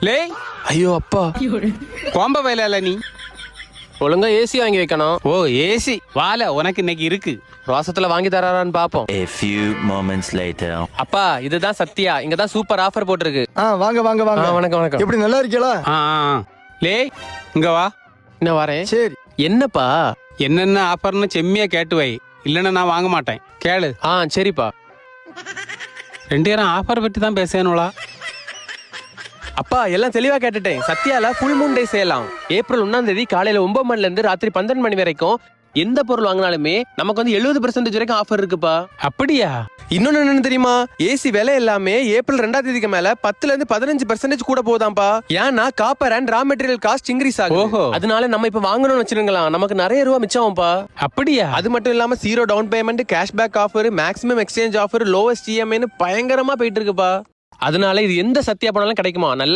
லே ஐயோ அப்பா, கோம்ப வயலால நீ ஒழுங்கா ஏசி வாங்கி வைக்கணும். ஓ ஏசி வால உனக்கு இன்னைக்கு இருக்கு. ரோசத்துல வாங்கி தராரான்னு பாப்போம். A few moments later. அப்பா, இதுதான் சத்யா. இங்கதான் சூப்பர் ஆஃபர் போட்டிருக்கு. வாங்க வாங்க வாங்க. வணக்கம் வணக்கம். எப்படி நல்லா இருக்கீங்களா? லே இங்க வா. நான் வரேன். சரி. என்னப்பா? என்னென்ன ஆஃபர்னு செம்மியா கேட்டு வை, இல்லைன்னா நான் வாங்க மாட்டேன். கேளு. சரிப்பா. 2 பேரும் ஆஃபர் பற்றி தான் பேசணும்லா. அப்பா, எல்லாம் தெளிவா கேட்டுட்டேன். சத்யால ஃபுல் மூன் டே செய்யலாம். ஏப்ரல் 1ஆம் தேதி காலையில 9 மணில இருந்து ராத்திரி 12 மணி வரைக்கும் எந்த பொருள் வாங்கினாலுமே நமக்கு வந்து 70% வரைக்கும் ஆஃபர் இருக்குப்பா. அப்படியா? இன்னொன்னு என்னன்னு தெரியுமா? ஏசி விலை எல்லாமே ஏப்ரல் 2ஆம் தேதிக்கு மேல 10ல இருந்து 15% கூட போதாம்பா. ஏன்னா copper and raw material cost increase ஆகும். ஓஹோ. அதனால நம்ம இப்ப வாங்கணும்னு வச்சிருங்களா, நமக்கு நிறைய ரூபா மிச்சம் ஆகும்பா. அப்படியா? அது மட்டும் இல்லாம 0 down payment, cashback offer, maximum exchange offer, lowest இஎம்ஐன்னு பயங்கரமா போயிட்டு இருக்குப்பா. அதனால இது எந்த சத்யா போனாலும் கிடைக்குமா? நல்ல